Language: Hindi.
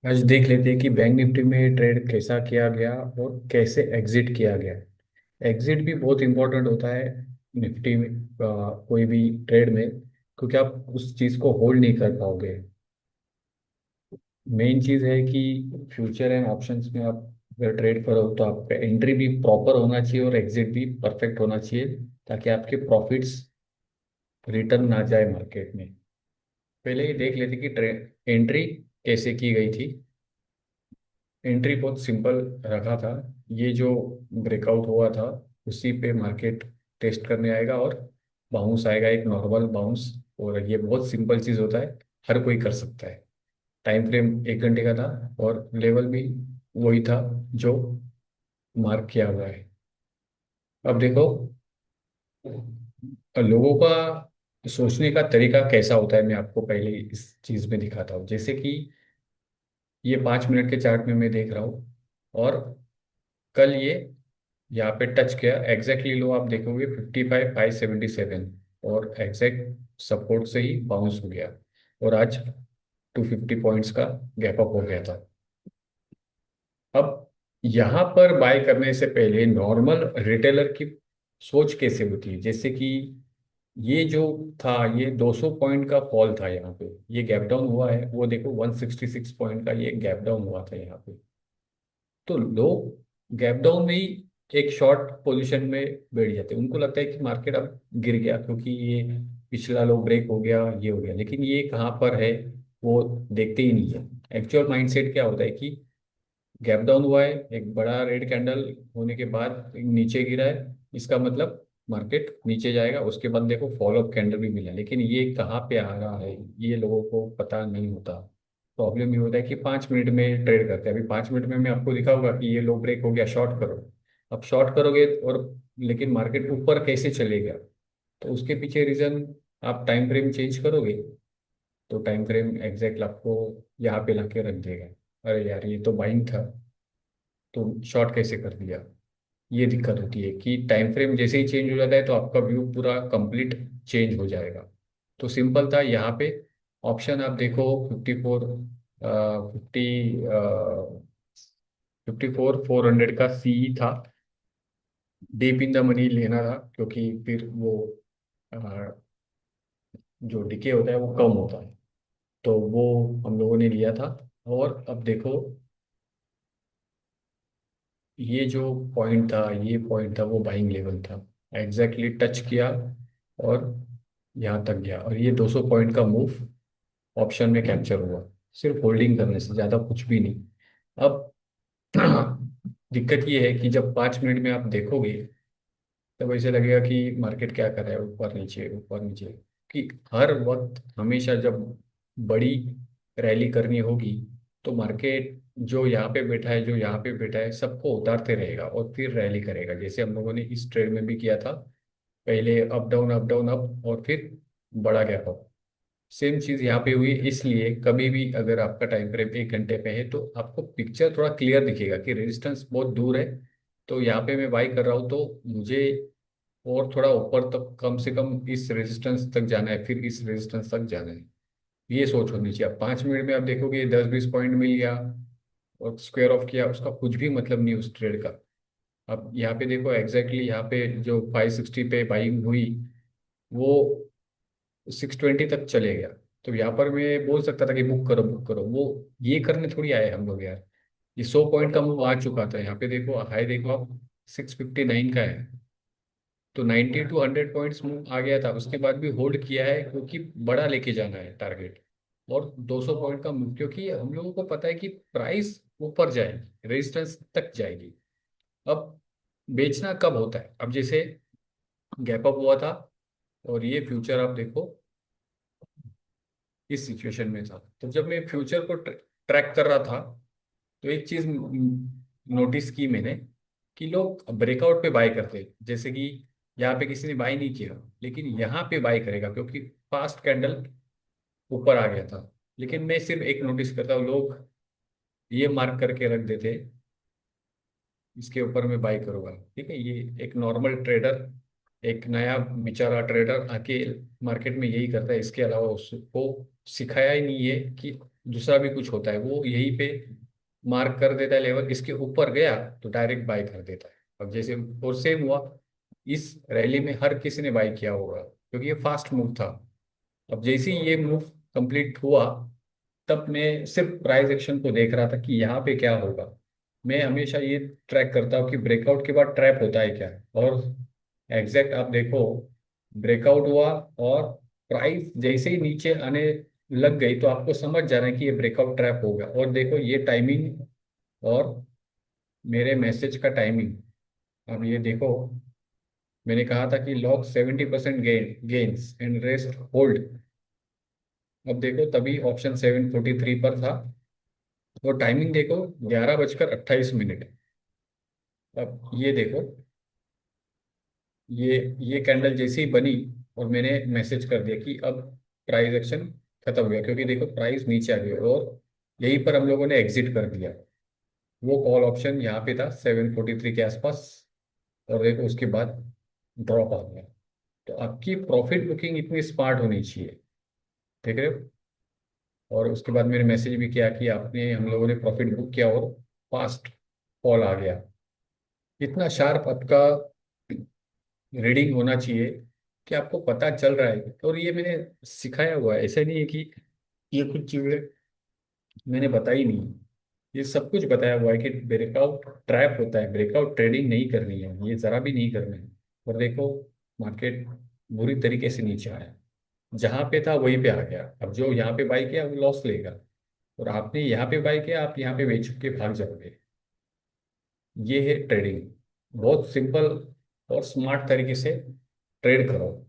आज देख लेते हैं कि बैंक निफ्टी में ट्रेड कैसा किया गया और कैसे एग्जिट किया गया। एग्जिट भी बहुत इंपॉर्टेंट होता है निफ्टी में, कोई भी ट्रेड में, क्योंकि आप उस चीज़ को होल्ड नहीं कर पाओगे। मेन चीज़ है कि फ्यूचर एंड ऑप्शंस में आप अगर ट्रेड करो तो आपका एंट्री भी प्रॉपर होना चाहिए और एग्जिट भी परफेक्ट होना चाहिए, ताकि आपके प्रॉफिट्स रिटर्न ना जाए मार्केट में। पहले ये देख लेते कि ट्रेड एंट्री कैसे की गई थी। एंट्री बहुत सिंपल रखा था। ये जो ब्रेकआउट हुआ था उसी पे मार्केट टेस्ट करने आएगा और बाउंस आएगा, एक नॉर्मल बाउंस। और ये बहुत सिंपल चीज़ होता है, हर कोई कर सकता है। टाइम फ्रेम 1 घंटे का था और लेवल भी वही था जो मार्क किया हुआ है। अब देखो, लोगों का सोचने का तरीका कैसा होता है, मैं आपको पहले इस चीज़ में दिखाता हूँ। जैसे कि ये 5 मिनट के चार्ट में मैं देख रहा हूँ, और कल ये यहाँ पे टच किया एग्जैक्टली। लो आप देखोगे 55,577, और एग्जैक्ट सपोर्ट से ही बाउंस हो गया। और आज 250 पॉइंट्स का गैप अप हो गया था। अब यहाँ पर बाय करने से पहले नॉर्मल रिटेलर की सोच कैसे होती है, जैसे कि ये जो था, ये 200 पॉइंट का फॉल था। यहाँ पे ये गैप डाउन हुआ है, वो देखो 166 पॉइंट का ये गैप डाउन हुआ था यहाँ पे। तो लोग गैप डाउन में ही एक शॉर्ट पोजीशन में बैठ जाते हैं। उनको लगता है कि मार्केट अब गिर गया, क्योंकि ये पिछला लो ब्रेक हो गया, ये हो गया। लेकिन ये कहाँ पर है वो देखते ही नहीं है। एक्चुअल माइंडसेट क्या होता है कि गैप डाउन हुआ है, एक बड़ा रेड कैंडल होने के बाद नीचे गिरा है, इसका मतलब मार्केट नीचे जाएगा। उसके बाद देखो फॉलो अप कैंडल भी मिला, लेकिन ये कहाँ पे आ रहा है ये लोगों को पता नहीं होता। प्रॉब्लम ये होता है कि 5 मिनट में ट्रेड करते हैं। अभी 5 मिनट में मैं आपको दिखाऊंगा कि ये लो ब्रेक हो गया, शॉर्ट करो। अब शॉर्ट करोगे और लेकिन मार्केट ऊपर कैसे चलेगा, तो उसके पीछे रीजन, आप टाइम फ्रेम चेंज करोगे तो टाइम फ्रेम एग्जैक्ट आपको यहाँ पे ला के रख देगा। अरे यार, ये तो बाइंग था, तो शॉर्ट कैसे कर दिया। ये दिक्कत होती है कि टाइम फ्रेम जैसे ही चेंज हो जाता है तो आपका व्यू पूरा कंप्लीट चेंज हो जाएगा। तो सिंपल था यहाँ पे। ऑप्शन आप देखो 54 400 का सी था। डीप इन द मनी लेना था, क्योंकि फिर वो अ, जो डिके होता है वो कम होता है। तो वो हम लोगों ने लिया था। और अब देखो, ये जो पॉइंट था, ये पॉइंट था वो बाइंग लेवल था। एग्जैक्टली टच किया और यहाँ तक गया, और ये 200 पॉइंट का मूव ऑप्शन में कैप्चर हुआ, सिर्फ होल्डिंग करने से, ज़्यादा कुछ भी नहीं। अब दिक्कत ये है कि जब 5 मिनट में आप देखोगे तब ऐसे लगेगा कि मार्केट क्या कर रहा है, ऊपर नीचे ऊपर नीचे। कि हर वक्त हमेशा जब बड़ी रैली करनी होगी तो मार्केट जो यहाँ पे बैठा है, जो यहाँ पे बैठा है, सबको उतारते रहेगा और फिर रैली करेगा, जैसे हम लोगों ने इस ट्रेड में भी किया था। पहले up down up down up, और फिर बड़ा गैप अप। सेम चीज यहाँ पे हुई। इसलिए कभी भी अगर आपका टाइम फ्रेम 1 घंटे पे है तो आपको पिक्चर थोड़ा क्लियर दिखेगा कि रेजिस्टेंस बहुत दूर है। तो यहाँ पे मैं बाई कर रहा हूँ तो मुझे और थोड़ा ऊपर तक, कम से कम इस रेजिस्टेंस तक जाना है, फिर इस रेजिस्टेंस तक जाना है। ये सोच होनी चाहिए। अब 5 मिनट में आप देखोगे 10 20 पॉइंट मिल गया और स्क्वायर ऑफ किया, उसका कुछ भी मतलब नहीं उस ट्रेड का। अब यहाँ पे देखो एग्जैक्टली यहाँ पे जो 560 पे बाइंग हुई, वो 620 तक चले गया। तो यहाँ पर मैं बोल सकता था कि बुक करो बुक करो, वो ये करने थोड़ी आए हम लोग यार। ये 100 पॉइंट का मूव आ चुका था। यहाँ पे देखो हाई देखो आप, 659 का है। तो 90 to 100 पॉइंट्स मूव आ गया था, उसके बाद भी होल्ड किया है, क्योंकि बड़ा लेके जाना है टारगेट। और 200 पॉइंट का मूव, क्योंकि हम लोगों को पता है कि प्राइस ऊपर जाएगी, रेजिस्टेंस तक जाएगी। अब बेचना कब होता है, अब जैसे गैप अप हुआ था और ये फ्यूचर आप देखो इस सिचुएशन में था। तो जब मैं फ्यूचर को ट्रैक कर रहा था तो एक चीज नोटिस की मैंने, कि लोग ब्रेकआउट पे बाय करते हैं। जैसे कि यहाँ पे किसी ने बाय नहीं किया, लेकिन यहाँ पे बाय करेगा क्योंकि फास्ट कैंडल ऊपर आ गया था। लेकिन मैं सिर्फ एक नोटिस करता हूँ, लोग ये मार्क करके रख देते, इसके ऊपर मैं बाय करूंगा। ठीक है, ये एक नॉर्मल ट्रेडर, एक नया बेचारा ट्रेडर आके मार्केट में यही करता है। इसके अलावा उसको सिखाया ही नहीं है कि दूसरा भी कुछ होता है, वो यहीं पे मार्क कर देता है लेवल, इसके ऊपर गया तो डायरेक्ट बाय कर देता है। अब जैसे और सेम हुआ, इस रैली में हर किसी ने बाय किया होगा क्योंकि ये फास्ट मूव था। अब जैसे ही ये मूव कंप्लीट हुआ, तब मैं सिर्फ प्राइस एक्शन को देख रहा था कि यहाँ पे क्या होगा। मैं हमेशा ये ट्रैक करता हूँ कि ब्रेकआउट के बाद ट्रैप होता है क्या। और एग्जैक्ट आप देखो, ब्रेकआउट हुआ और प्राइस जैसे ही नीचे आने लग गई तो आपको समझ जाना है कि ये ब्रेकआउट ट्रैप होगा। और देखो ये टाइमिंग और मेरे मैसेज का टाइमिंग, अब ये देखो, मैंने कहा था कि lock 70% gains and rest hold. अब देखो तभी ऑप्शन 7:43 पर था, और टाइमिंग देखो 11:28। अब ये देखो, ये कैंडल जैसे ही बनी और मैंने मैसेज कर दिया कि अब प्राइस एक्शन खत्म हो गया, क्योंकि देखो प्राइस नीचे आ गई और यहीं पर हम लोगों ने एग्जिट कर दिया। वो कॉल ऑप्शन यहाँ पे था 7:43 के आसपास, और देखो उसके बाद ड्रॉप आ गया। तो आपकी प्रॉफिट बुकिंग इतनी स्मार्ट होनी चाहिए, देख रहे हो। और उसके बाद मैंने मैसेज भी किया कि आपने, हम लोगों ने प्रॉफिट बुक किया और फास्ट कॉल आ गया। इतना शार्प आपका रीडिंग होना चाहिए कि आपको पता चल रहा है। और ये मैंने सिखाया हुआ है, ऐसा नहीं है कि ये कुछ चीज़ें मैंने बताई नहीं, ये सब कुछ बताया हुआ है कि ब्रेकआउट ट्रैप होता है, ब्रेकआउट ट्रेडिंग नहीं करनी है, ये जरा भी नहीं करना है। और देखो मार्केट बुरी तरीके से नीचे आया, जहां पे था वहीं पे आ गया। अब जो यहाँ पे बाई किया वो लॉस लेगा, और आपने यहाँ पे बाई किया, आप यहाँ पे बेच के भाग जाओगे। ये है ट्रेडिंग, बहुत सिंपल और स्मार्ट तरीके से ट्रेड करो।